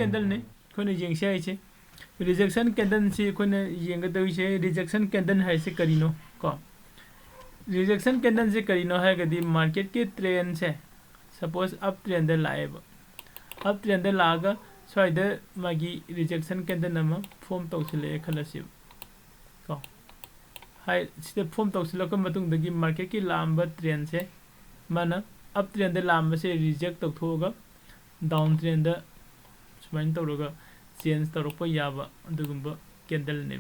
candle ne khone jeng se ai rejection candle se khone yeng ga doi se rejection candle hai se karino ko rejection candle se karino hai ga di market ke trend se suppose up trend da laib up trend da laga soida magi rejection candle nama form tawsile khalasi ko hai sida form tawsila ko matung dagi market ki lamba trend se mana up trend da lamba se reject tawthoga down trend da sumain tawroga change tawrokpa yaba adugumba candle ne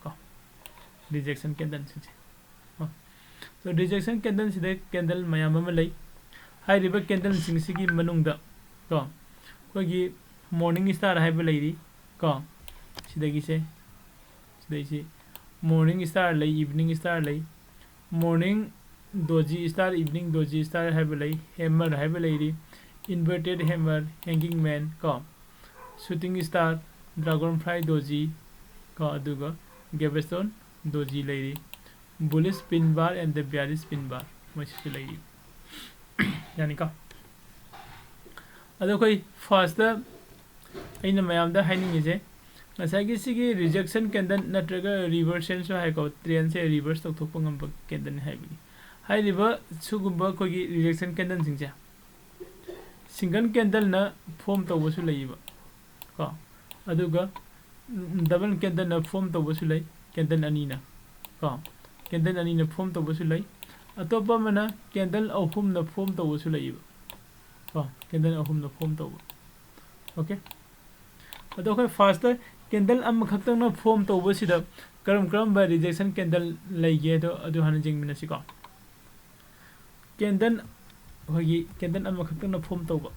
ko rejection candle se so rejection candle sida candle mayam ama lai hai riba candle sing sigi manungda ko kogi morning star hai ba lairi ko sidagi se sidai se morning star lai evening star lai morning doji star evening doji star hai ba lai hammer hai ba lairi inverted hammer hanging man ko shooting star dragonfly doji ko aduga gavestone doji lairi bullish spin bar and the bearish spin bar masi lairi yani ka ado koi first aina mayam da haining ise asagi sigi rejection candle natraga reversal so hai ko trend se reverse tok thok pangam candle hai bi hai riba sugumba ko gi rejection candle singja single candle na form to wasu laiba ko aduga double candle na form to wasu lai candle ani na ko candle ani na form to wasu lai atopa mana candle ahum na form to wasu laiba ko candle ahum na form to okay ado kai first candle am khaktang na form to wasida karam ba rejection candle laige do adu hana jing mina si ko candle hogi candle am khaktang na form to ba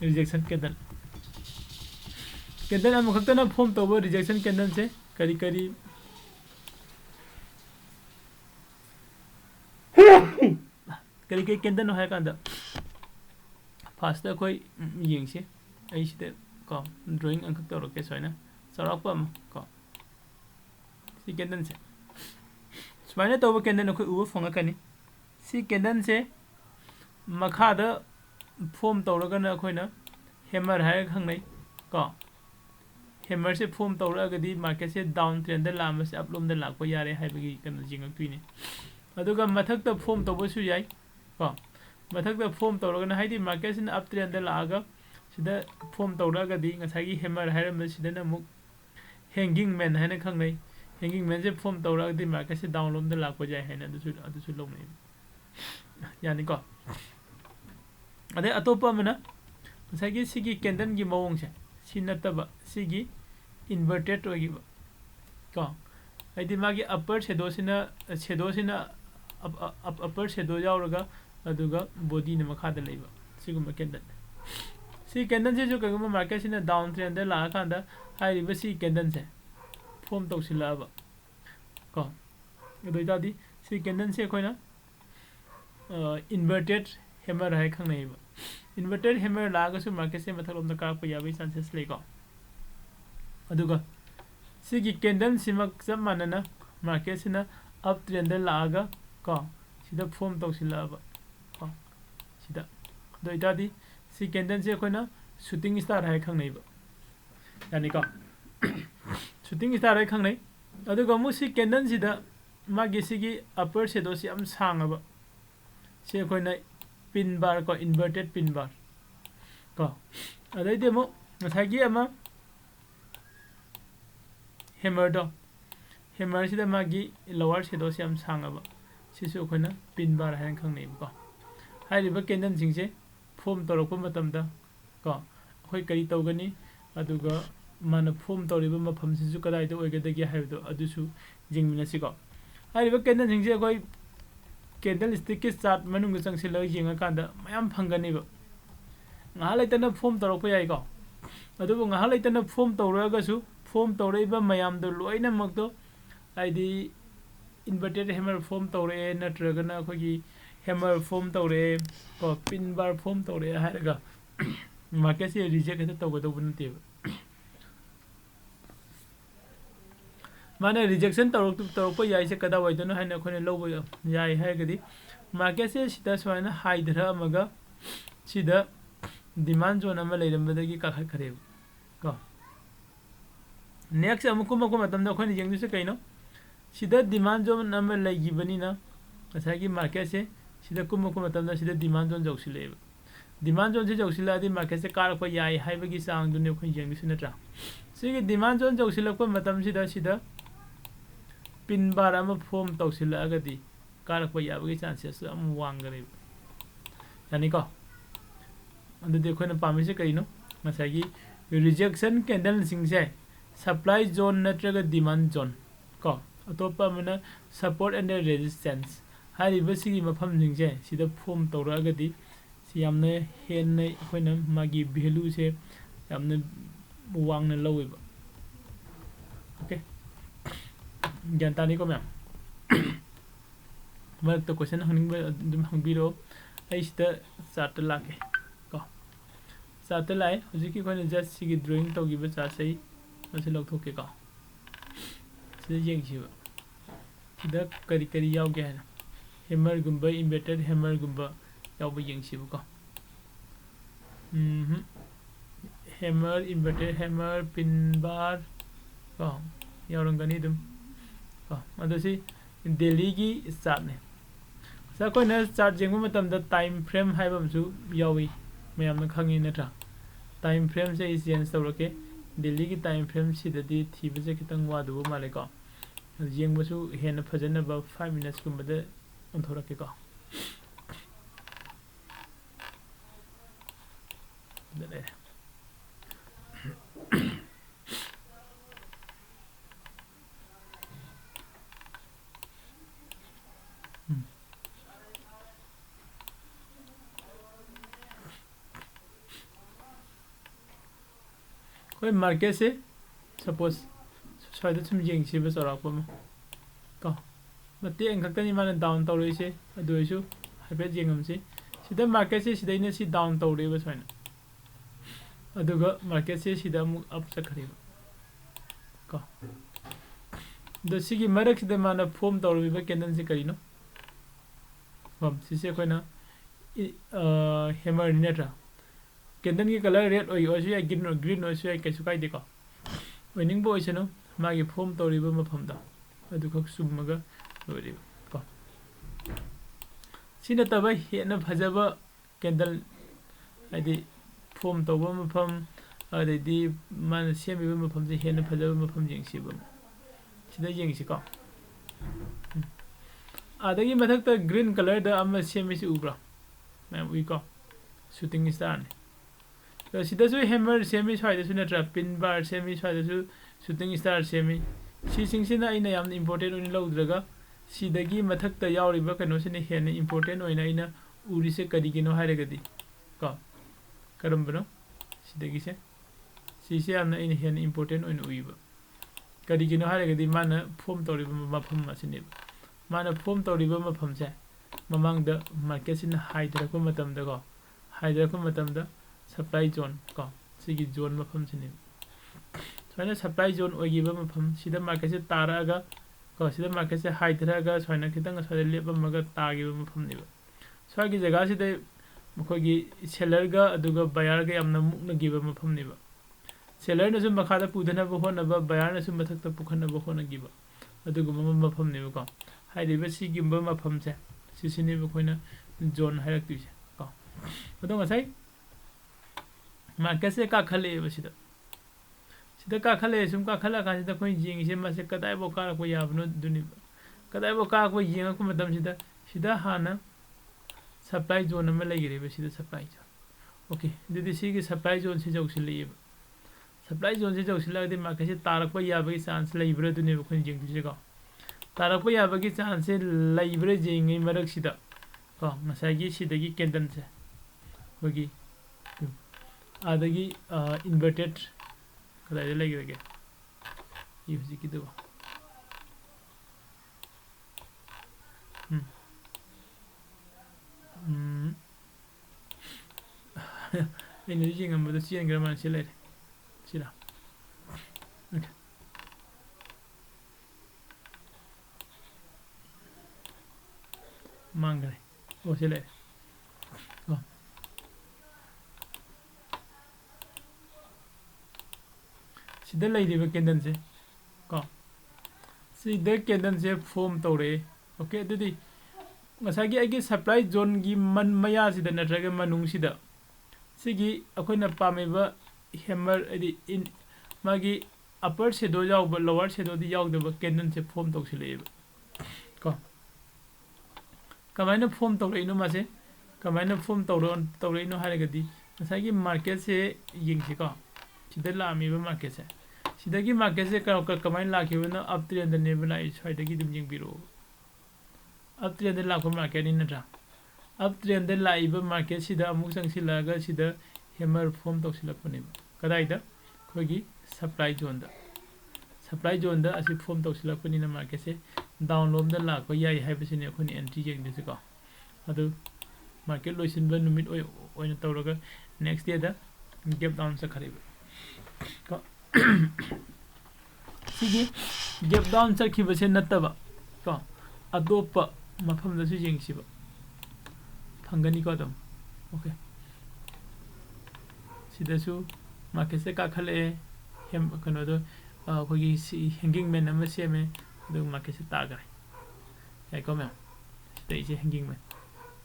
rejection candle candle am khaktang na form to ba rejection candle se kari kari kari candle no hai kanda first koi yeng se ai sida ko drawing ang khak tawro ke soina charak pam ko si candle se smaina tawba candle ko uwa fonga kani si candle se makha da form tawraga na khoina hammer hai khangnai ko hammer se form tawraga di market se down trend da lam se up lom da lakpa yare hai bagi kan jingak tuine aduga mathak ta form tawba su yai ko mathak ta form tawraga na hai di market se up trend da laga sida form tawraga di ngasagi hammer hairam sida na muk hanging man haina khangnai hanging man se form tawraga di market se down lom da lakpa jai haina adu su longnai yani ko ade atopa mana ngasagi sigi candle gi mawong se sinataba sigi inverted ogiba ko aidi magi upper shadow sina upper shadow yauraga aduga body na makha da leiba siguma candle si candle se jo kaguma market sina down trend da la kanda hai riba si candle se form to sila ba ko adoi da di si candle se koina inverted hammer hai khangnai ba inverted hammer la ga su market se mathalom da ka pa ya bi chances le ko aduga si gi candle simak samana market sina up trend da la ga ko sida form to sila ba ko sida doi da di si candle se koina shooting star hai khangnai ba yani ko shooting star hai khangnai aduga mu si candle sida magi sigi upper shadow si am sanga ba se koina pin bar ko inverted pin bar ko adai demo thagi ama hammer do hammer sida magi lower shadow si am sanga ba sisu koina pin bar hai khangnai ba ko hai riba candle sing se form tawrokpa matamda ko hoi kari tawgani aduga mana form tawriba mafam sisu kadai da oigadagi haido adusu jingmina si ko hai riba candle sing se koi candle stick ke chart manung chang se la yenga kanda mayam phangani ba nga laitana form tawrokpa yai ko adubu nga laitana form tawraga su form tawreiba mayam do loina makdo aidi inverted hammer form tawre natragana khogi hammer form tawre ko pin bar form tawre haraga market se reject ta tawdo bunte mana rejection tawrok yai se kada waidano haina khone lobo yai haigadi market se sida swaina haidra amaga sida demand zone ama leirambadagi ka khare ko next amu kuma kuma tamda khoi ni jeng se kaino sida demand zone number lagi bani na asai ki market se sida kuma kuma tamda sida demand zone jausi le demand zone se jausi la di market se kar ko yai hai bagi sang du ne khoi jeng se na tra sigi demand zone jausi la ko matam sida pin bar ama form tausi la ga di kar ko ya bagi chances am wang gare yani ko adu de khoi na pami se kaino asai ki rejection candle sing se supply zone natraga demand zone ko atopa mana support and resistance hari basigi mafam sing se sida form tawra ga di si yamne hen ne khoina magi value se yamne wang na lowe ba okay janta ni ko ma'am mar to question hangning ba dum hangbiro ai sida chart la ke ko chart lai hojiki khoina just sigi drawing to gi ba cha sei mase log thok ke ko sida yeng chi ba sida kari kari yaw ge na hammer gumba inverted hammer gumba yaw ba yeng chi ba ko hammer inverted hammer pin bar ko yaw gani dum ko adu si daily gi chart ne sa ko na chart jeng ma tam da time frame hai bam su yawi mayam na khangi na tra time frame se is change tawrake daily ki time frame si da di thiba je kitang wa du ma le ko jeng ba su hen phajana ba 5 minutes kum ba de on thorake ko de कोई market से suppose स्वाद तुम Young से बस और आपको में को मत्ते अंकल तनी माने डाउन तौर से अदुइसु हाइबे येंगम से सीधा मार्केट से सीधा इने सी डाउन तौर बस वाइन अदुगा मार्केट से सीधा मु अप चखरे को दसिगी मरक से माना फॉर्म तौर बे कैंडल से करिनो हम सिसे कोइना हैमर नेट्रा कैंडल की कलर रेड ओइसु या ग्रीन ओइसु या कैसु काई देखो ओइनिंग बो ओइसनो मागी फॉर्म तौरिबो मफमदा अदु खक सुमगा लोरिबो को सिना तबा हेना फजबा कैंडल आदि फॉर्म तौबो मफम आदि मान सेमिबो मफम से हेना फजबा मफम जेंसिबो सिदा जेंसि को आदगी मथक त ग्रीन कलर द अम सेमिसि उब्रा मैं उइ को शूटिंग स्टार ने सिदासु हैमर सेमी स्वाइदसु नत्रा पिन बार सेमी स्वाइदसु शूटिंग स्टार सेमी सिसिंगसिना इना याम इंपोर्टेंट ओइन लौद्रगा सिदगी मथक्ता यावरिबा कनोसिने हेन इंपोर्टेंट ओइन इना उरिसे करिगिनो हाइरगदि को करमबनो सिदगी से सिसे यामना इन हेन इंपोर्टेंट ओइन उइबा करिगिनो हाइरगदि माना फॉर्म तौरिबा मफम मासिने माना फॉर्म तौरिबा मफम से ममांग द मार्केट सिना हाइदरको मतम द को हाइदरको मतम the supply zone ko sigi zone mafam sini soina supply zone ogiba mafam sida market se taraga ko sida market se high thraga soina kitang soida lebamaga tagiba mafam niba swagi jaga sida mukhogi seller ga aduga buyer ga yamna mukna giba mafam niba seller na sum makhada pudana bo hona ba buyer na sum mathakta pukhana bo hona giba aduga mafam niba ko haidiba sigi mafam se sisini ba khoina zone hairak tu se ko adong asai market से का खले बसिदा सिदा का खले सुम का खला का सिदा कोई जिंग से मासे कदाय बो का को याबनो दुनि कदाय बो का को जिंग को मतम सिदा सिदा हाना सप्लाई जोन में लगिरे बसिदा सप्लाई जोन ओके दिदि सी की सप्लाई जोन से जौसिल लेब सप्लाई जोन से जौसिल लगे मार्केट से तारक को याबगी चांस लेब्रे दुनि को जिंग से को तारक को याबगी चांस से लेब्रे जिंग मरक सिदा को मसागी सिदगी कैंडल से होगी आदगी इन्वर्टेड कदाय लगे लगे ये हुजी की दवा इन जिंग हम तो चीन ग्रामर से ले सिरा ओके मांग रहे वो से ले sida leiriba candle se ko sida candle se form tawre okay adudi ngasagi agi supply zone gi man maya sida natraga manung sida sigi akoina pameba hammer adi in magi upper shadow yaw ba lower shadow di yaw deba candle se form tawsileba ko kamaina form tawre no mase kamaina form tawre no haragadi ngasagi market se yingsi ko sida lamiba market se sidagi market se kamaina lakibana uptrend ne bana iswaidagi dum jingbiro uptrend la ko market ni natra uptrend la iba market sida amuk sangsilaga sida hammer form tawsilapane kadaida khogi supply zone da asi form tawsilapani na market se download da la ko yai haibasini khoni entry jeng dise ko adu market loisin ba numit oina tawraga next day da gap down sa khariba ko sigi gap down sa khibase nataba ko adopa mafam da su jengsiba phangani ko dam okay sida su market se ka khale hem kano do khogi hanging man ama seme do market se tagare ai ko me sida ise hanging man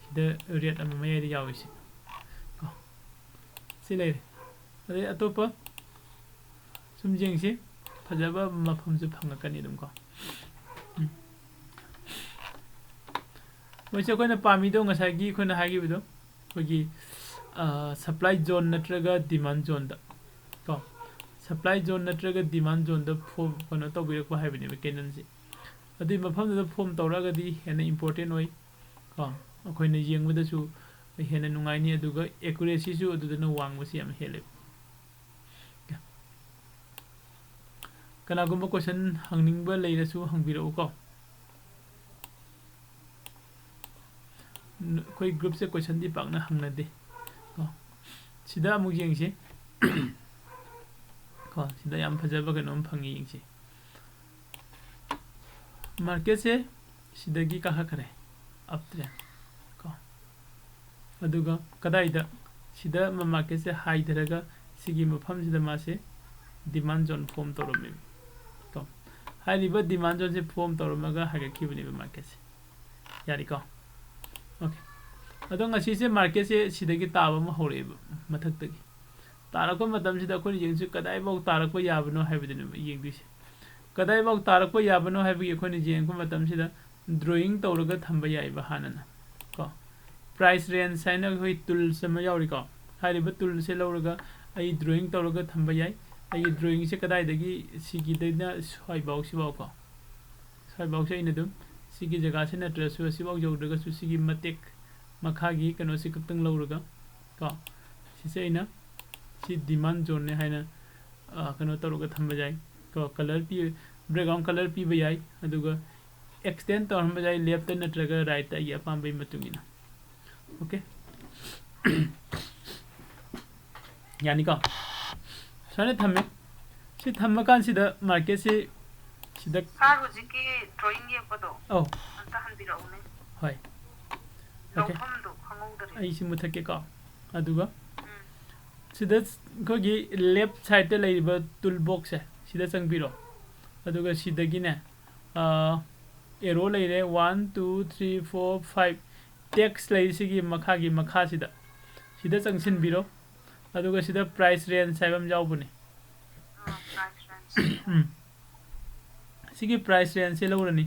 sida rate ama mai da yawisi ko silai ade atopa sum jengsi phajaba mafam se phangakani dum ko moise ko na pami do ngasagi ko na hagi bido khogi supply zone natraga demand zone da ko supply zone natraga demand zone da form kono to bi ko haibini be candle si adi mafam da form tawraga di hena important oi ko akoina yengbada su hena nungai ni aduga accuracy su adu na wangba si am hele kana gumba question hangningba leira su hangbiro ko koi group se question di pakna hangna de ko sida mu jengsi ko sida yam phajaba ganom phangi yengsi market se sidagi ka khare uptre ko aduga kadaida sida market se high daraga sigi mafam sida ma se demand zone form toromi ko hariba demand zone se form toromaga haga kibuni market se yari ko okay adong asi se market se sidagi taba ma horeba mathak tagi tarako matam sida ko yengsu kadai bau tarako yabno haibidinu yengdise kadai bau tarako yabno haibi ko ni jeng ko matam sida drawing tawraga thamba yai ba hanana ko price range saina hoi tool sama yauri ko hariba tool se lawraga ai drawing tawraga thamba yai ai drawing se kadai dagi sigi daina swai bau si bau ko swai bau se ina dum sigi jaga se na dress si bau jawdaga su sigi matek makhagi kano si kaktang lawraga ko si se ina si demand zone ne haina kano tawraga thamba jai ko color pi background color pi bayai aduga extend to hamba jai left na traga right ai apam bai matungina okay yani ko sane thamme si thamma kan sida market se sida sar hojiki drawing ye podo oh anta han biro ne hoy okay lofam do khangudare ai si muthake ko aduga sida ko gi left side te laiba tool box se sida changbiro aduga sidagi ne arrow laire 1 2 3 4 5 text lai sigi makhagi makha sida changsin biro aduga sida price range saibam jawbune price range sigi price range se lawrani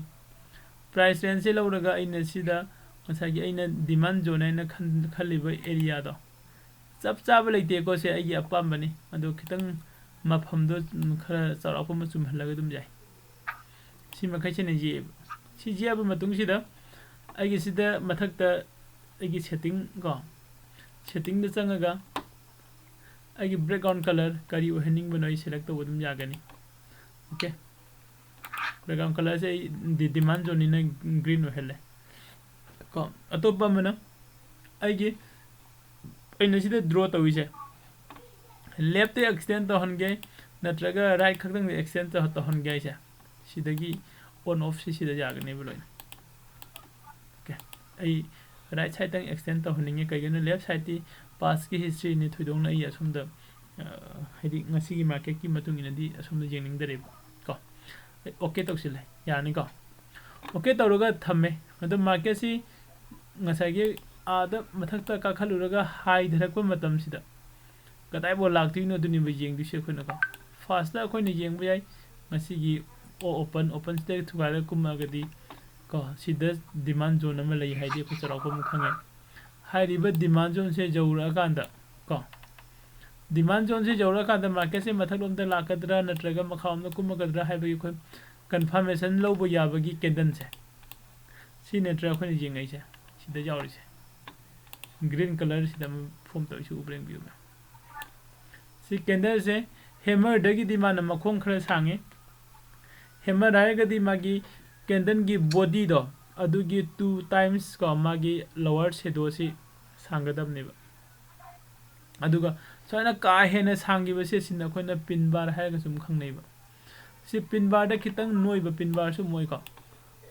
price range se lawraga aina sida masagi aina demand zone aina khaliba area do chap chaba leite ko se ai apam bani adu khitang mafam do khara charapo ma chum halaga dum jai si makai chene ji si ji aba matung sida ai sida mathak ta ai setting ko setting da changaga ai background color kari ohening banoi select to dum jagani okay background color se di demand zone ni green ohele ko atopa mana ai aina sida draw tawise left te extend to honge natraga right khakdang extend to honge se sidagi on off se sida jagani buloi okay ai right side tang extend to honinge kaigena left side ti past ki history ni thudong na ya sumda ꯍꯥꯏꯗꯤ ꯉꯁꯤꯒꯤ ꯃꯥꯔꯀꯦꯠꯀꯤ ꯃꯇꯨꯡ ꯏꯟꯅꯗꯤ ꯑꯁꯣꯝꯗ ꯌꯦꯡꯅꯤꯡꯗꯔꯦꯕ ꯀꯣ okay ꯇꯧꯁꯤꯜꯂꯦ ꯌꯥꯔꯅꯤꯀꯣ okay ꯇꯧꯔꯒ ꯊꯝꯃꯦ ꯑꯗꯣ ꯃꯥꯔꯀꯦꯠꯁꯤ ꯉꯁꯥꯏꯒꯤ ꯑꯥꯗ ꯃꯊꯛꯇ ꯀꯥꯈꯠꯂꯨꯔꯒ ꯍꯥꯏꯊꯔꯛꯄ ꯃꯇꯝꯁꯤꯗ ꯀꯗꯥꯏꯐꯥꯎ ꯂꯥꯛꯇꯣꯏꯅꯣ ꯑꯗꯨꯅꯦꯕ ꯌꯦꯡꯗꯣꯏꯁꯦ ꯑꯩꯈꯣꯏꯅꯀꯣ ꯐꯥꯔꯁꯇ ꯑꯩꯈꯣꯏꯅ ꯌꯦꯡꯕ ꯌꯥꯏ ꯉꯁꯤꯒꯤ ꯑꯣꯄꯟꯁꯤꯗ ꯊꯨꯒꯥꯏꯔꯒ ꯀꯨꯝꯃꯛꯑꯒꯗꯤ ꯀꯣ ꯁꯤꯗ ꯗꯤꯃꯥꯟ ꯖꯣꯟ ꯑꯃ ꯂꯩ ꯍꯥꯏꯗꯤ ꯑꯩꯈꯣꯏ ꯆꯥꯎꯔꯥꯛꯄ ꯑꯃ ꯈꯪꯉꯦ ꯍꯥꯏꯔꯤꯕ ꯗꯤꯃꯥꯟ ꯖꯣꯟꯁꯦ ꯌꯧꯔꯛꯑꯀꯥꯟꯗ ꯀꯣ ꯗꯤꯃꯥꯟ ꯖꯣꯟꯁꯦ ꯌꯧꯔꯛꯑꯀꯥꯟꯗ ꯃꯥꯔꯀꯦꯠꯁꯦ ꯃꯊꯛꯂꯣꯝꯗ ꯂꯥꯛꯀꯗ꯭ꯔꯥ ꯅꯠꯇ꯭ꯔꯒ ꯃꯈꯥꯔꯣꯝꯗ ꯀꯨꯝꯃꯛꯀꯗ꯭ꯔꯥ ꯍꯥꯏꯕꯒꯤ ꯑꯩꯈꯣꯏ ꯀꯟꯐꯥꯔꯃꯦꯁꯟ ꯂꯧꯕ ꯌꯥꯕꯒꯤ ꯀꯦꯟꯗꯟꯁꯦ ꯁꯤ ꯅꯠꯇ꯭ꯔꯥ ꯑꯩꯈꯣꯏꯅ ꯌꯦꯡꯉꯛꯏꯁꯦ ꯁꯤꯗ ꯌꯥꯎꯔꯤꯁꯦ ꯒ꯭ꯔꯤꯟ ꯀꯂꯔꯁꯤꯗ ꯑꯃ ꯐꯣꯝ ꯇꯧꯔꯤꯁꯤ ꯎꯕ꯭ꯔꯥ ꯌꯦꯡꯕꯤꯌꯨ ꯁꯤ ꯀꯦꯟꯗꯜꯁꯦ ꯍꯦꯃꯔꯗꯒꯤꯗꯤ ꯃꯥꯅ ꯃꯈꯣꯡ ꯈꯔ ꯁꯥꯡꯉꯦ ꯍꯦꯃꯔ ꯍꯥꯏꯔꯒꯗꯤ ꯃꯥꯒꯤ ꯀꯦꯟꯗꯜꯒꯤ ꯕꯣꯗꯤꯗꯣ ꯑꯗꯨꯒꯤ 2 times ꯀꯣ ꯃꯥꯒꯤ ꯂꯋꯔ ꯁꯦꯗꯣꯁꯤ ꯁꯥꯡꯒꯗꯕꯅꯦꯕ ꯑꯗꯨꯒ ꯁꯨꯃꯥꯏꯅ ꯀꯥ ꯍꯦꯟꯅ ꯁꯥꯡꯈꯤꯕꯁꯦ ꯁꯤꯅ ꯑꯩꯈꯣꯏꯅ ꯄꯤꯟ ꯕꯥꯔ ꯍꯥꯏꯔꯒꯁꯨ ꯑꯗꯨꯝ ꯈꯪꯅꯩꯕ ꯁꯤ ꯄꯤꯟ ꯕꯥꯔꯗ ꯈꯤꯇꯪ ꯅꯣꯏꯕ ꯄꯤꯟ ꯕꯥꯔꯁꯨ ꯃꯣꯏꯀꯣ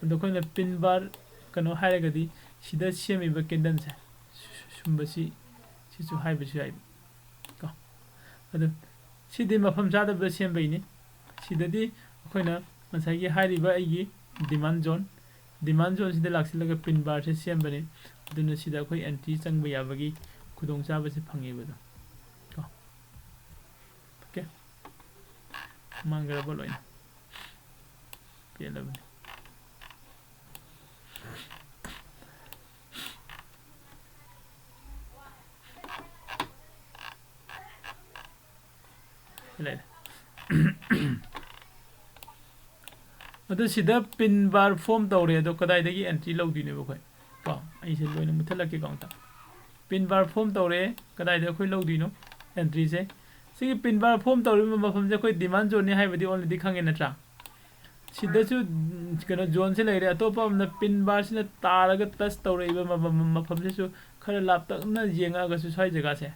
ꯑꯗꯣ ꯑꯩꯈꯣꯏꯅ ꯄꯤꯟ ꯕꯥꯔ ꯀꯩꯅꯣ ꯍꯥꯏꯔꯒꯗꯤ ꯁꯤꯗ ꯁꯦꯝꯃꯤꯕ ꯀꯦꯟꯗꯜꯁꯦ ꯁꯨꯝꯕꯁꯤ ꯁꯤꯁꯨ ꯍꯥꯏꯕꯁꯨ ꯌꯥꯏ ꯀꯣ ꯑꯗꯨ ꯁꯤꯗꯤ ꯃꯐꯝ ꯆꯥꯗꯕꯗ ꯁꯦꯝꯕꯩꯅꯤ ꯁꯤꯗꯗꯤ ꯑꯩꯈꯣꯏꯅ ꯉꯁꯥꯏꯒꯤ ꯍꯥꯏꯔꯤꯕ ꯑꯩꯒꯤ ꯗꯤꯃꯥꯟ ꯖꯣꯟꯁꯤꯗ ꯂꯥꯛꯁꯤꯜꯂꯒ ꯄꯤꯟ ꯕꯥꯔꯁꯦ ꯁꯦꯝꯕꯅꯤ ꯑꯗꯨꯅ ꯁꯤꯗ ꯑꯩꯈꯣꯏ ꯑꯦꯟꯇ꯭ꯔꯤ ꯆꯪꯕ ꯌꯥꯕꯒꯤ ꯈꯨꯗꯣꯡꯆꯥꯕꯁꯤ ꯐꯪꯉꯦꯕꯗꯣ ꯀꯣ ꯑꯣꯀꯦ ꯃꯥꯡꯈ꯭ꯔꯕ ꯂꯣꯏꯅ ꯄꯦꯜꯂꯕꯅꯤ ꯂꯩꯔꯦ ꯑꯗꯨ ꯁꯤꯗ ꯄꯤꯟ ꯕꯥꯔ ꯐꯣꯝ ꯇꯧꯔꯦ ꯑꯗꯣ ꯀꯗꯥꯏꯗꯒꯤ ꯑꯦꯟꯇ꯭ꯔꯤ ꯂꯧꯗꯣꯏꯅꯦꯕ ꯑꯩꯈꯣꯏ ꯀꯣ ꯑꯩꯁꯦ ꯂꯣꯏꯅ ꯃꯨꯠꯊꯠꯂꯛꯀꯦ ꯀꯥꯎꯟꯇ ꯄꯤꯟ ꯕꯥꯔ ꯐꯣꯝ ꯇꯧꯔꯦ ꯀꯗꯥꯏꯗ ꯑꯩꯈꯣꯏ ꯂꯧꯗꯣꯏꯅꯣ ꯑꯦꯟꯇ꯭ꯔꯤꯁꯦ ꯁꯤꯒꯤ ꯄꯤꯟ ꯕꯥꯔ ꯐꯣꯝ ꯇꯧꯔꯤꯕ ꯃꯐꯝꯁꯦ ꯑꯩꯈꯣꯏ ꯗꯤꯃꯥꯟ ꯖꯣꯟꯅꯤ ꯍꯥꯏꯕꯗꯤ ꯑꯣꯜꯔꯦꯗꯤ ꯈꯪꯉꯦ ꯅꯠꯇ꯭ꯔꯥ ꯁꯤꯗꯁꯨ ꯀꯩꯅꯣ ꯖꯣꯟꯁꯦ ꯂꯩꯔꯦ ꯑꯇꯣꯞꯄ ꯑꯃꯅ ꯄꯤꯟ ꯕꯥꯔꯁꯤꯅ ꯇꯥꯔꯒ ꯇꯆ ꯇꯧꯔꯛꯏꯕ ꯃꯐꯝꯁꯤꯁꯨ ꯈꯔ ꯂꯥꯞꯇꯛꯅ ꯌꯦꯡꯉꯛꯑꯒꯁꯨ ꯁ꯭ꯋꯥꯏ ꯖꯒꯥꯁꯦ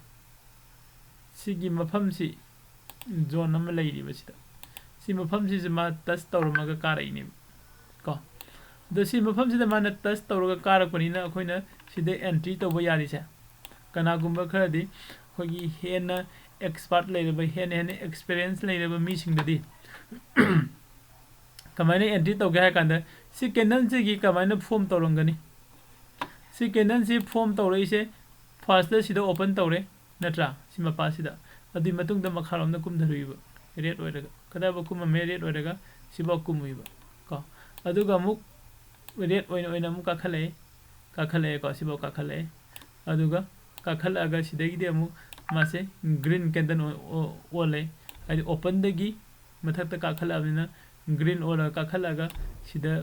ꯁꯤꯒꯤ ꯃꯐꯝꯁꯤ ꯖꯣꯟ ꯑꯃ ꯂꯩꯔꯤꯕ ꯁꯤꯗ ꯁꯤ ꯃꯐꯝꯁꯤꯁꯨ ꯃꯥ ꯇꯆ ꯇꯧꯔꯝꯃꯒ ꯀꯥꯔꯛꯏꯅꯦꯕ ꯀꯣ ꯑꯗꯣ ꯁꯤ ꯃꯐꯝꯁꯤꯗ ꯃꯥꯅ ꯇꯆ ꯇꯧꯔꯒ ꯀꯥꯔꯛꯄꯅꯤꯅ ꯑꯩꯈꯣꯏꯅ ꯁꯤꯗ ꯑꯦꯟꯇ꯭री ꯇꯧꯕ ꯌꯥꯔꯤꯁꯦ ꯀꯅꯥꯒꯨꯝꯕ ꯈꯔꯗꯤ ꯑꯩꯈꯣꯏꯒꯤ ꯍꯦꯟꯅ ꯑꯦꯛꯁꯄꯥꯔꯠ ꯂꯩꯔꯕ ꯍꯦꯟꯅ ꯑꯦꯛꯁꯄꯤꯔꯤꯌꯦꯟꯁ ꯂꯩꯔꯕ ꯃꯤꯁꯤꯡꯗꯗꯤ ꯀꯃꯥꯏꯅ ꯑꯦꯟꯇ꯭री ꯇꯧꯒꯦ ꯍꯥꯏ ꯀꯥꯟꯗ ꯁꯤ ꯀꯦꯟꯗꯜꯁꯤꯒꯤ ꯀꯃꯥꯏꯅ ꯐꯣꯝ ꯇꯧꯔꯝꯒꯅꯤ ꯁꯤ ꯀꯦꯟꯗꯜꯁꯤ ꯐꯣꯝ ꯇꯧꯔꯛꯏꯁꯦ ꯐꯥꯔꯁꯇ ꯁꯤꯗ ꯑꯣꯄꯟ ꯇꯧꯔꯦ ꯅꯠꯇ꯭ꯔꯥ ꯁꯤ ꯃꯄꯥꯁꯤꯗ ꯑꯗꯨꯒꯤ ꯃꯇꯨꯡꯗ ꯃꯈꯥꯔꯣꯝꯗ ꯀꯨꯝꯊꯔꯨꯏꯕ ꯔꯦꯠ ꯑꯣꯏꯔꯒ ꯀꯗꯥꯏꯐꯥꯎ ꯀꯨꯝꯃꯝꯃꯦ ꯔꯦꯠ ꯑꯣꯏꯔꯒ ꯁꯤꯐꯥꯎ ꯀꯨꯝꯃꯨꯏꯕ ꯀꯣ ꯑꯗꯨꯒ ꯑꯃꯨꯛ ꯔꯦꯠ ꯑꯣꯏꯅ ꯑꯃꯨꯛ ꯀꯥꯈꯠꯂꯛꯑꯦ ꯀꯣ ꯁꯤꯐꯥꯎ ꯀꯥꯈꯠꯂꯛꯑꯦ ꯑꯗꯨꯒ ꯀꯥꯈꯠꯂꯛꯑꯒ ꯁꯤꯗꯒꯤꯗꯤ ꯑꯃꯨꯛ ꯃꯥꯁꯦ ꯒ꯭ꯔꯤꯟ ꯀꯦꯟꯗꯜ ꯑꯣꯜꯂꯦ ꯍꯥꯏꯗꯤ ꯑꯣꯄꯟꯗꯒꯤ ꯃꯊꯛꯇ ꯀꯥꯈꯠꯂꯛꯑꯕꯅꯤꯅ ꯒ꯭ꯔꯤꯟ ꯑꯣꯜꯂꯒ ꯀꯥꯈꯠꯂꯒ ꯁꯤꯗ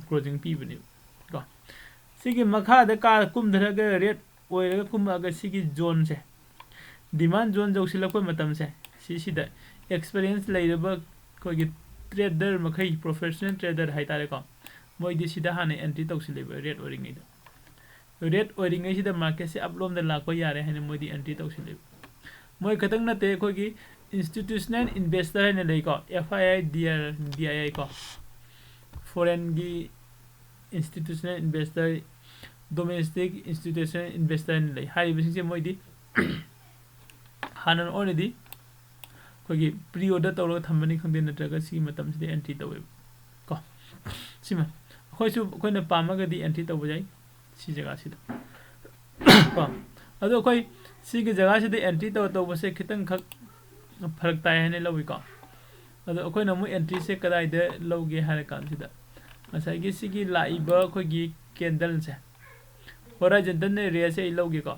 ꯀ꯭ꯂꯣꯖꯤꯡ ꯄꯤꯕꯅꯦꯕ ꯀꯣ ꯁꯤꯒꯤ ꯃꯈꯥꯗ ꯀꯨꯝꯊꯔꯒ ꯔꯦꯠ ꯑꯣꯏꯔꯒ ꯀꯨꯝꯃꯛꯑꯒ ꯁꯤꯒꯤ ꯖꯣꯟꯁꯦ ꯗꯤꯃꯥꯟ ꯖꯣꯟ ꯌꯧꯁꯤꯜꯂꯛꯄ ꯃꯇꯝꯁꯦ ꯁꯤꯁꯤꯗ ꯑꯦꯛꯁꯄꯤꯔꯤꯌꯦꯟꯁ ꯂꯩꯔꯕ ꯑꯩꯈꯣꯏꯒꯤ ꯇ꯭ꯔꯦꯗꯔ ꯃꯈꯩ ꯄ꯭ꯔꯣꯐꯦꯁꯅꯦꯜ ꯇ꯭ꯔꯦꯗꯔ ꯍꯥꯏꯇꯥꯔꯦꯀꯣ ꯃꯣꯏꯗꯤ ꯁꯤꯗ ꯍꯥꯟꯅ ꯑꯦꯟꯇ꯭री ꯇꯧꯁꯤꯜꯂꯦꯕ ꯔꯦꯠ ꯑꯣꯏꯔꯤꯉꯩꯗ ꯔꯦꯠ ꯑꯣꯏꯔꯤꯉꯩꯁꯤꯗ ꯃꯥर्केटꯁꯦ ꯑꯞꯂꯣꯝꯗ ꯂꯥꯛꯄ ꯌꯥꯔꯦ ꯍꯥꯏꯅ ꯃꯣꯏꯗꯤ ꯑꯦꯟꯇ꯭री ꯇꯧꯁꯤꯜꯂꯦꯕ ꯃꯣꯏ ꯈꯛꯇꯪ ꯅꯠꯇꯦ ꯑꯩꯈꯣꯏꯒꯤ इंस्टीट्यूशनल इन्वेस्टर है लेको FII को फॉरेन की institutional investor domestic institutional investor ले हाइबसिंगसे मोइदी हानन ऑलरेडी कोई प्री ऑर्डर तौर थम्बनी खंदे नत्रगा सी मतमसिदे एंट्री तौवे को सिमा अखोइसु अखोइना पामगदी एंट्री तौब जाय सी जगह सिदा को अदो अखोइ सिगे जगह सिदे एंट्री तौबसे खितंग खक फरक ताय हने लौइको अदो अखोइना मु एंट्री से कदाइदे लौगे हारे कानसिदा मसाइगी सिगी लाइबा अखोइगी कैंडल से होराइजोंटल एरिया से लौगे को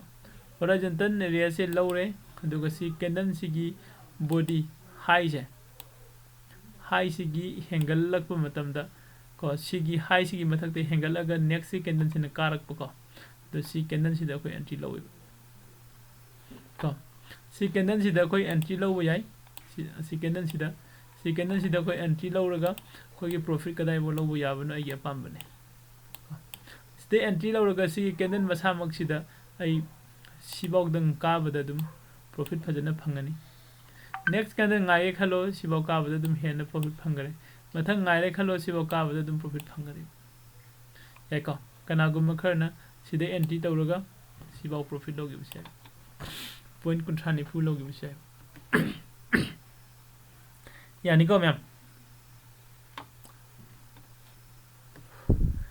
होराइजोंटल एरिया से लौरे अदुगा सी कैंडल सिगी बॉडी हाई से हाई सिगी हेंगल लकप मतमदा को सिगी हाई सिगी मथकते हेंगल अगर नेक्स्ट सी कैंडल से कारक को तो सी कैंडल सिदा कोई एंट्री लौवे को सी कैंडल सिदा कोई एंट्री लौबो याय सी कैंडल सिदा कोई एंट्री लौरगा कोई प्रॉफिट कदाइ बो लौबो याबनो आई अपामबने स्टे एंट्री लौरगा सी कैंडल मसामक सिदा आई सिबाउदंग काबदा दुम प्रॉफिट फजना फंगनी next candle ngaye khalo sibaw काबदा दुम हेन प्रॉफिट फंगरे मथंग ngaire khalo sibaw काबदा दुम प्रॉफिट फंगरे याको कनागुम खरना सिदे एंट्री तौरगा सिबाव प्रॉफिट लोगी बिसे पॉइंट कुंथ्रा निफु लोगी बिसे यानीको मैम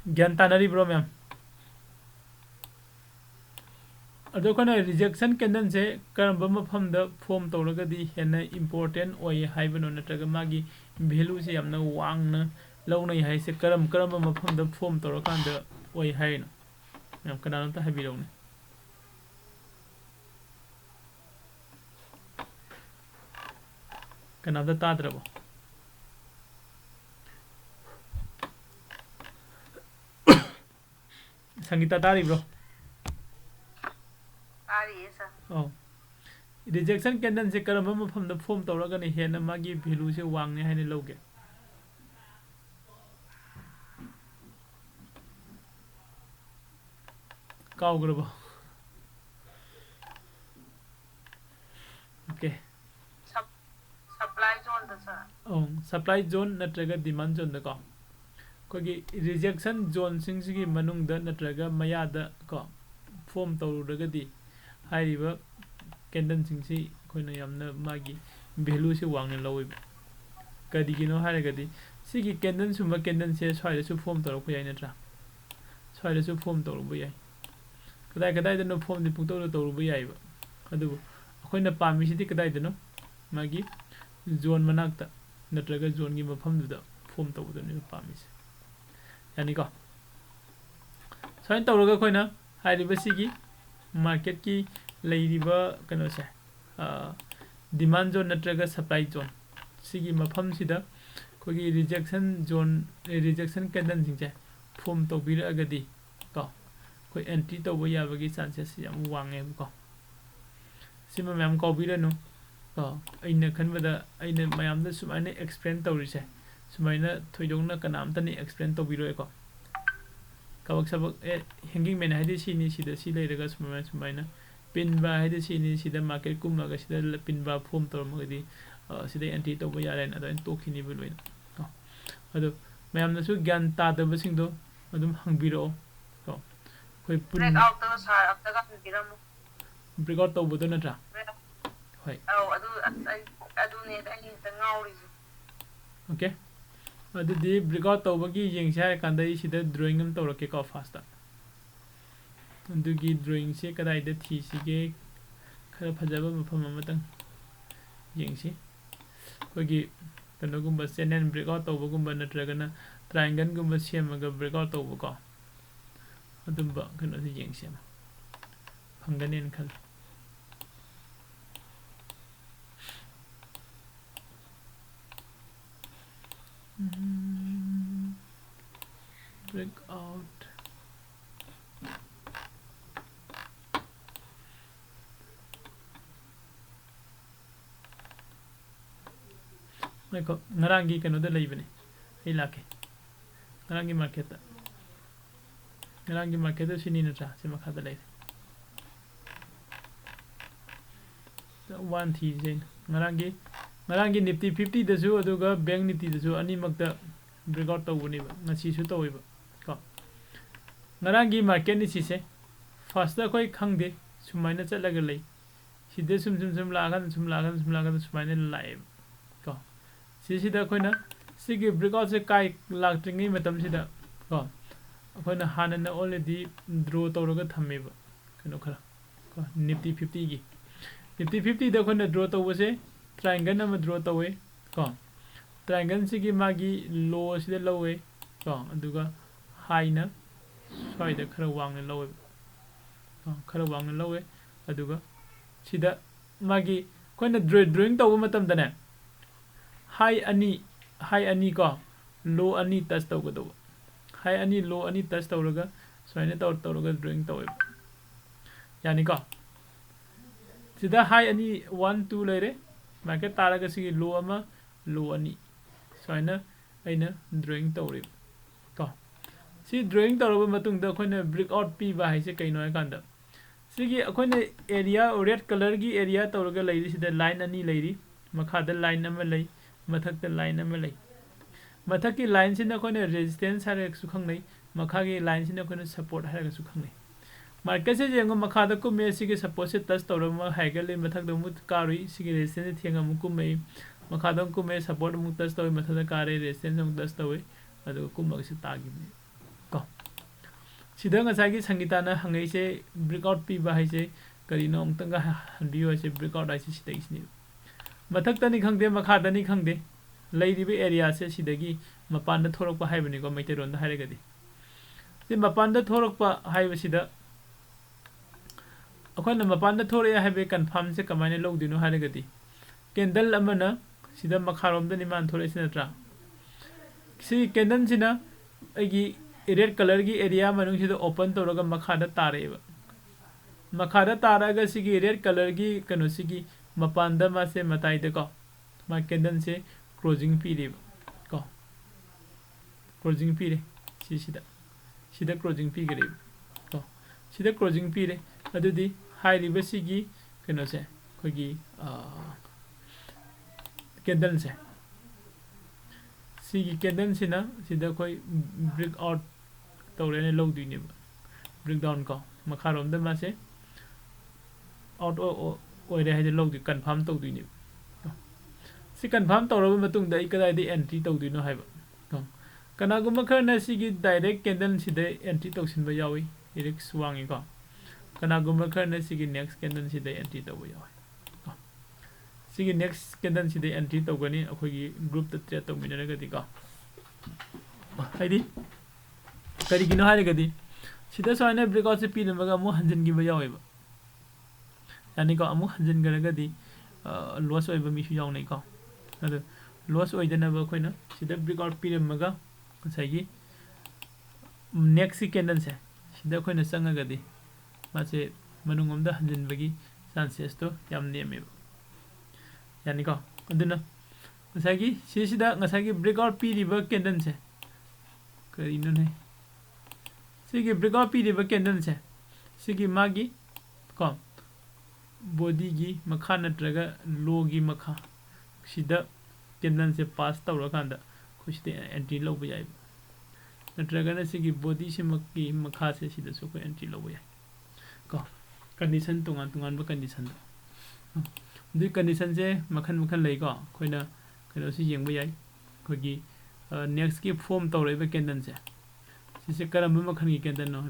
ज्ञान तानरीब्रो मैम अदो कोना रिजेक्शन कैंडल से करम मफम द फॉर्म तौरगदी हेन इंपोर्टेंट ओय हाइबनो नत्रग मागी वैल्यू से यमना वांगना लौनै हाइ से करम मफम द फॉर्म तौरकान द ओय हाइनो मैम कनानो ता हाइबिरौने Kannada ताद्रबो Sangeeta तारीब्रो oh rejection candle se karamba mafam da form tawraga ne hena magi value se wangne haine loge kawgraba okay supply zone da sir oh supply zone natraga demand zone da ko kogi rejection zone sing sigi manung da natraga maya da ko form tawraga di हाइरिबा candle सिंगसी कोइना यामना मागी value से वांगने लौइ कदिगिनो हारगदी सिगी candle सुमा candle से स्वाइदसु form तौरप याइ नत्रा स्वाइदसु form तौरब याइ कदाय कदाय दनो form दि पुक्तौ तौरब याइबा अदु अखोइना पामिसिदि कदाय दनो मागी जोन मनाक्ता नत्रगा जोन गी मफम दुदा फॉर्म तौबदनि पामिस यानी को स्वाइन तौरगा कोइना हाइरिबा सिगी मार्केट की लेरिबा कनो से डिमांड जोन नत्रगा सप्लाई जोन सिगी मफम सिदा कोगी रिजेक्शन जोन रिजेक्शन कैंडल सिंचे फॉर्म तौबिरगदी को कोई एंट्री तौब याबगी चांसेस याम वांगे को सिमा मैम कौबिरनो को अइना खनबदा अइना मयामदा सुमाइना एक्सप्लेन तौरिसे सुमाइना थोइदोंना कनामतनी एक्सप्लेन तौबिरोय को कबक सबक हैंगिंग मैन है सिनी सिदा सि लेरगा सुमाइना पिनबा है सिनी सिदा मार्केट कुमगा सिदा पिनबा फॉर्म तौरमगदी सिदा एंट्री तौब यारेन अदन तोखिनी बुलोइन अदो मैमनसु ज्ञान तादबसिंगदो अदुम हंगबिरो को कोई ब्रेक आउट तो सर अब तक हंगबिरम ब्रेक आउट तौबदो नत्रा होय अदु ने अनी तंगाउरिजु ओके अदुदी ब्रेक आउट तौबगी येंगसे हाय कांदा इसिदा ड्राइंग हम तौरके को फास्टा अदुगी ड्राइंग से कदाइदा थीसिगे खरा फजबा मफम अमतंग येंगसे कोगी कनोगुंबा चैनल ब्रेक आउट तौबगुंबा नत्रगना ट्रायंगल गुंबा सेमगा ब्रेक आउट तौबको अदुंबा कनो से येंगसे फंगनेन खल break out देखो नरांगी कनो द लेबने ए लाके नरांगी मार्केट सिनी नत्रा से मखा द ले वन थी जे नरांगी निफ्टी 50 दसु अदुगा बैंक निफ्टी दसु अनि मक्ता ब्रेक आउट तौबनिबा ngasi su तौइबा को नरांगी मार्केट नि सिसे फर्स्ट कोई खंगदे सुमाइना चलगा लै सिदे सुम लागन सुमाइना लाइ को सिसिदा कोइना सिगे ब्रेक आउट से काय लागत्रिङै मतम सिदा को अखोइना हानना ऑलरेडी ड्रॉ तौरगा थमेबा कनो खरा को निफ्टी 50 गी निफ्टी 50 दा कोइना ड्रॉ तौबसे ट्रायंगल नम ड्रॉ तौवे को ट्रायंगल सिगी मागी लो सिदा लौवे को अदुगा हाइना स्वाइदा खरा वांगना लौवे खरा वांगना लौवे अदुगा सिदा मागी कोइना ड्राइंग तौबा मतम दने हाई अनि को लो अनि टच तौगदो हाई अनि लो अनि टच तौरगा स्वाइना तौरगा ड्राइंग तौवे यानी को सिदा हाई अनि 1 2 लेरे मार्केट तारगा सिगी लो अमा लो अनि स्वाइना अइना ड्राइंग तौरे को सी ड्राइंग तौरबा मतुंगदा अखोइना ब्रेक आउट पीबा हाइसे कैनो है कांदा सिगी अखोइना एरिया रेड कलर की एरिया तौरगा लैरि सिदा लाइन अनि लैरि मखादा लाइन अमा लै मथकता लाइन अमा लै मथकी लाइन सिना अखोइना रेजिस्टेंस हारगा सु खंगनै मखागी लाइन सिना अखोइना सपोर्ट हारगा सु खंगनै मार्केट से जेंगो मखादा कुमे सिगे सपोर्ट से टच तौरमा हाइगले मथकदा मु कारुई सिगे रेजिस्टेंस थेंगा मु कुमै makada kume support mu touch tawi mathada kare resistance mu touch tawi adu kumba si tagi ko sida ngasai gi sangita na hangai se breakout pi ba hai se karino amtanga hanbiyo se breakout ai se sida isni mathak tani khangde makhada ni khangde leiribe area se sidagi mapan da thorok pa haibani ko maite ron da hairagadi se mapan da thorok pa haiba sida akhona mapan da thore haibe confirm se kamaine logdino hairagadi candle amana sida makharom da ni man thore sinatra si candle sina agi red color gi area manung sida open toraga makhada tareba makhada taraga sigi red color gi kano sigi mapan da ma se matai de ko ma candle se closing period ko closing period sida closing period ko sida closing period adudi high river sigi kano se khogi candle se sigi candle sina sida khoi break out tawrene logdui ne break down ko makharom da ma se out oire haide logdui confirm tawdui ne si confirm tawraba matung da ikadai de entry tawdui no haiba ko kana guma kharna sigi direct candle sida entry tawsin ba yawi risk wangi ko kana guma kharna sigi next candle sida entry tawba yawi sigi next candle sida entry tawgani akhogi group ta trade tawmina gadi ko haidi kari gino hare gadi sida soine breakout se pin maga mu hanjin gi ba yawi ba yani ko amu hanjin garagadi loss oi ba mi su yaw nei ko adu loss oi dana ba khoina sida breakout pin maga sai next candle se sida khoina sanga gadi ma se manungom da hanjin bagi chances to yam neme yani ko aduna ngasagi sida ngasagi breakout pi river candle se kari no nei sigi breakout pi river candle se sigi magi ko body gi makha natraga low gi makha sida candle se pass tawra kanda khushte entry lo ba yai natraga na sigi body se makki makha se sida so ko entry lo ba yai ko condition tungan ba condition du condition se makhan lei ko khoina kano si yeng ba yai khogi next ki form tawrai ba candle se karam ba makhan gi candle no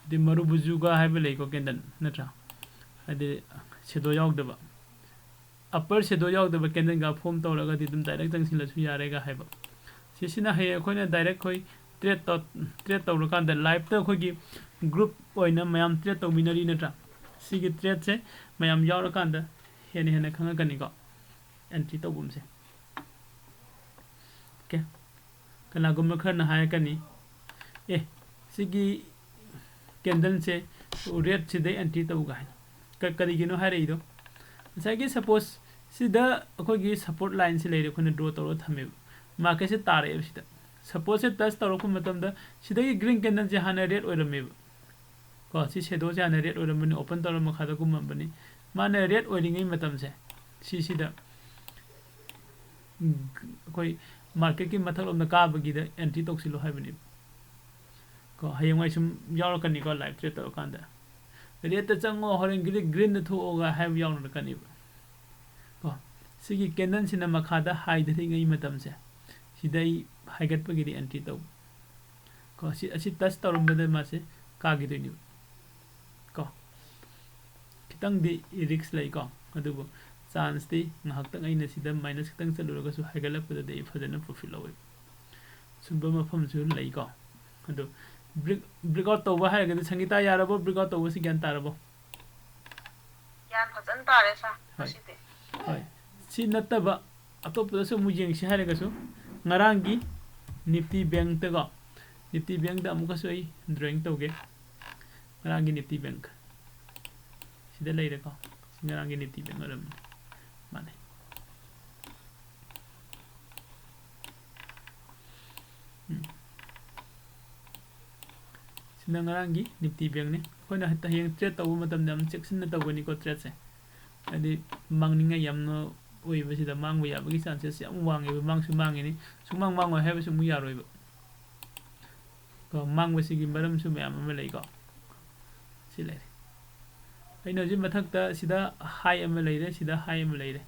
de maru bujuga hai ba lei ko candle natra ade shadow yaw da ba upper shadow yaw da ba candle ga form tawraga di dum direct tang sin la su yare ga hai ba sina hai khoina direct khoi trade tawra kan da live ta khogi group oina mayam trade tawminari natra sigi trade se mayam yawra kan da hena khanga kani ko entry tawbum se okay kana gum khar na hai kani sigi candle se red se de entry taw ga kari gino hare ido sagi suppose sida akogi support line se leire khona draw tawro thame market se tare sida suppose se touch tawro khu matam da sida gi green candle je hana red oirame ko si shadow je hana red oirame ni open tawro makha da kum bani mana red oiringai matam se sida koi market ki mathal om na ka bagi da entry toksilo haibani ko hayamai sum yawra kani ko live trade tawro kanda red ta chango horen green na thu oga have yawna kani ko sigi candle sina makha da high da ngai matam se sidai haigat pagi di entry taw ko si touch tawrum da ma se ka gi ni ko kitang di risk lai ko adubo chance ti ngahak tang aina sida minus kitang chaluraga su haigala pada de fadana profit lawe sumba mafam su lai ko adu breakout tawba hai ga sangita yarabo breakout tawba si gyan tarabo yan fajan tare sa site hai si nataba atop da su mujeng si hai ga su ngarangi nifty bank ta go nifty bank da amuka su ai drawing tawge ngarangi nifty bank sida lai re ko ngarangi nifty bank aram mane sina ngarangi nifty bank ne koina hatta heng trade taw matam dam section na tawani ko trade se adi mangninga yamno oi ba sida mangba ya bagi chances yam wangi ba mangsu mangi ni sumang mangwa hebe su mu yaroi ba ko mangba sigi maram su mayam ma lei ko silai aina ji mathak ta sida high am lei re sida high am lei re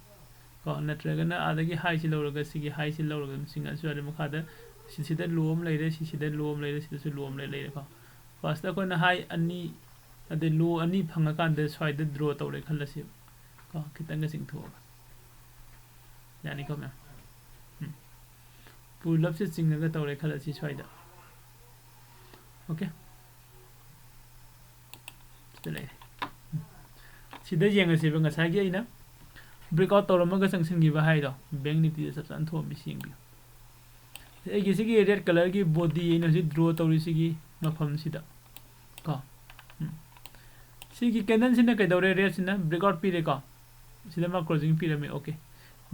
ko natragana adagi high si lawraga sigi high si lawraga singa su ade makada sida low am leire sida low am leire sida su low am leire ko first ko na high ani ade low ani phanga kan de side draw tawre khalasi ko kitanga sing tho yani ko ma pull up se singa ga tawre khalasi side okay sida sida yenga se benga sagi ina breakout tawramaga sangsin gi ba hai do bank nifty de subsan tho mi sing bi e gi sigi red color gi body ina si draw tawri sigi mafam sida ko sigi candle sina kai dawre red sina breakout pi re ko sida ma closing pi re me okay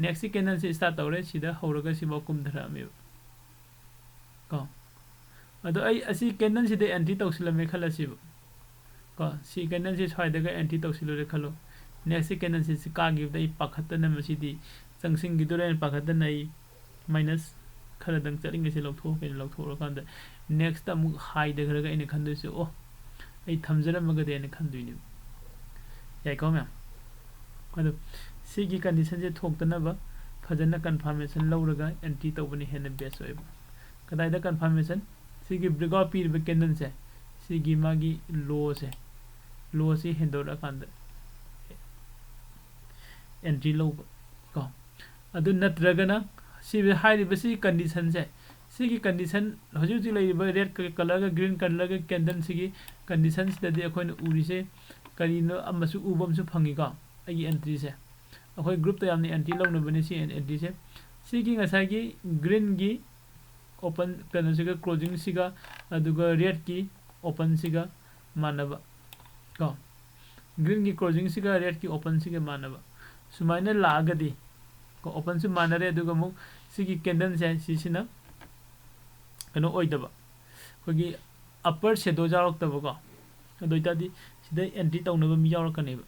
next candle se start tawre sida horaga si ba kum dhara me ko ado ai asi candle sida entry tawsila me khala si ko si candle se side ga entry tawsilo re khalo next candle se ka give dai pakhatana masidi sangsing gi dore pakhatana ai minus khara dang charing se lawtho ke lawtho ro kan next amu high de khara ga ine khandu se oh ai thamjara maga de ne khandu ni yai ko ma ado si gi condition je thoktana ba phajana confirmation lawraga entry tawbani hena best oi kadai da confirmation si gi breakout pi be candle se si gi magi low se hendora kan entry low ko adu natragana si high basi condition se sigi condition hoju ji lai ba red color ga green color ga candle sigi conditions da de akhoi uri se karino amasu ubam su phangi ka ai entry se akhoi group ta yamni entry law na bani si entry se sigi ngasa gi green gi open kana siga closing siga aduga red ki open siga manaba ko green gi closing siga red ki open siga manaba sumaina lagadi ko open su manare aduga mu sigi candle se sisina kano oidaba kogi upper shadow jarok taba ko adoita di sida entry tawnaba mi jarok kaneba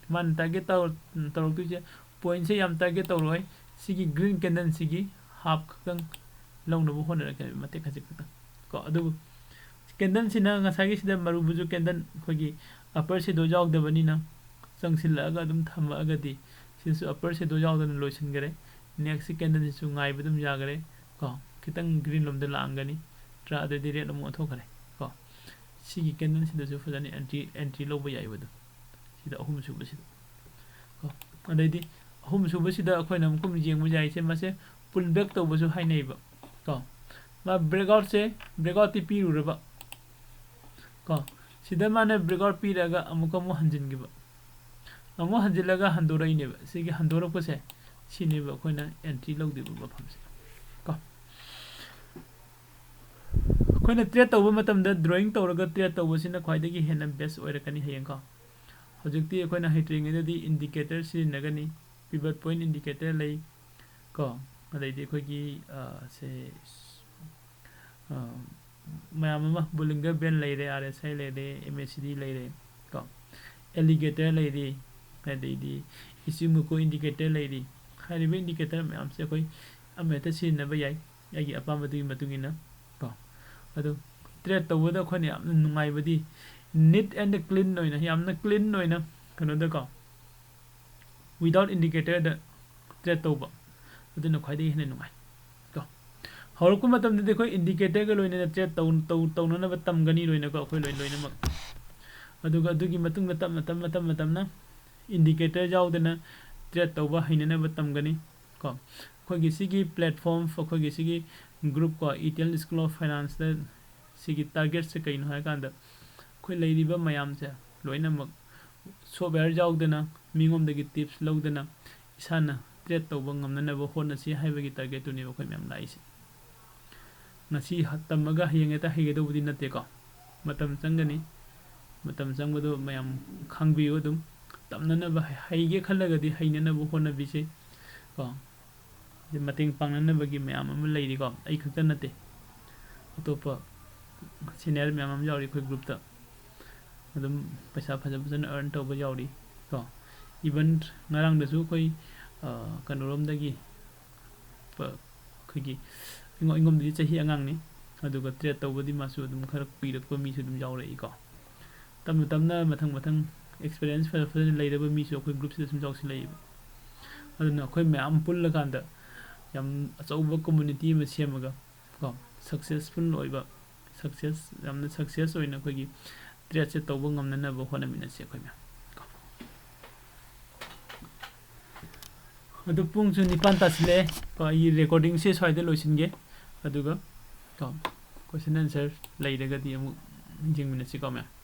man target tarok tu je point se yam target tawroi sigi green candle sigi half khang lawnaba honara ka mate khajik ko adu candle sina ngasagi sida maru buju candle kogi upper shadow jarok dabani na sangsilaga adum thama agadi since upper shadow jarok dan loisin gare next candle su ngai badum jagare ko kitang green lom de langani tra de dire no mo thokare ko sigi candle sida su fajani entry lo ba yai badu sida ahum su basida ko adai di ahum su basida akhoi nam kum jeng mu jai se mase pull back to basu hai nei ba ko ma breakout ti pi ru ba ko sida mane breakout pi raga amuka mo hanjin gi ba amu hanjilaga handorai ne ba sigi handora ko se sini ba akhoi na entry lo di ba pham se ko koina trade tawba matam da drawing tawraga trade tawba sina khwaidagi hena best oirakani hayeng ko hojukti koina hitring edi indicator si nagani pivot point indicator lay ko adai di khogi se mayama bullinger band lay re RSI lay re MACD lay re ko alligator lay re adai di isimuko indicator lay re haribe indicator mayam se koi ameta si na ba yai agi apamba du matungina ko adu trade tawda khoni amna nungai badi neat and clean noina yamna clean noina kano da ko without indicator da trade tawba adu na khwaidai hene nungai ko hawku matam de khoi indicator ga loina trade taw na ba tam gani loina ko khoi loina mak adu ga dugi matung matam na indicator jaw dena trade tawba hine na ba tam gani ko khoi gi sigi platform khoi gi sigi group ko ETL School of Finance da sigi target se kain ha kan da khoi leiriba mayam se loina mak software jaw dena mingom da gi tips law dena isana trade tawba ngamna na ba hona si haiba gi target tu ni ba khoi myam lai se na si hatamaga hiyenge ta hige do budi na te ko matam changani matam changbodo mayam khangbi odum tamna na ba haige khalaga di haina na ba hona bi se ko je mating pangna na bagi mayam am leiri ko ai khakta na te atopa senior mayam am jawri khoi group ta adum paisa phaja bujana earn to ba jawri ko even ngarang da su khoi kanorom dagi pa khigi ingom di chahi angang ni aduga trade to bodi masu dum khar pirak pa mi su dum jawri ko tamna mathang experience fa leiraba mi su khoi group se sum jawsi lei ꯑꯗꯨꯅ ꯑꯩꯈꯣꯏ ꯃꯌꯥꯝ ꯄꯨꯜꯂꯀꯥꯟꯗ ꯌꯥꯝ ꯑꯆꯧꯕ community ꯑꯃ ꯁꯦꯝꯃꯒ ꯀꯣ successful ꯑꯣꯏꯕ ꯌꯥꯝꯅ ꯁꯛꯁꯦꯁ ꯑꯣꯏꯅ ꯑꯩꯈꯣꯏꯒꯤ ꯇ꯭ꯔꯦꯠꯁꯦ ꯇꯧꯕ ꯉꯝꯅꯅꯕ ꯍꯣꯠꯅꯃꯤꯟꯅꯁꯤ ꯑꯩꯈꯣꯏ ꯃꯌꯥꯝ ꯑꯗꯨ ꯄꯨꯡꯁꯨ 9 ꯇꯥꯁꯤꯜꯂꯛꯑꯦ ꯀꯣ ꯑꯩ ꯔꯦꯀꯣꯔꯗꯤꯡꯁꯦ ꯁ꯭ꯋꯥꯏꯗ ꯂꯣꯏꯁꯤꯟꯒꯦ ꯑꯗꯨꯒ ꯀꯣ ꯀꯣꯏꯁꯟ ꯑꯟꯁꯔ ꯂꯩꯔꯒꯗꯤ ꯑꯃꯨꯛ ꯌꯦꯡꯃꯤꯟꯅꯁꯤ ꯀꯣ ꯃꯌꯥꯝ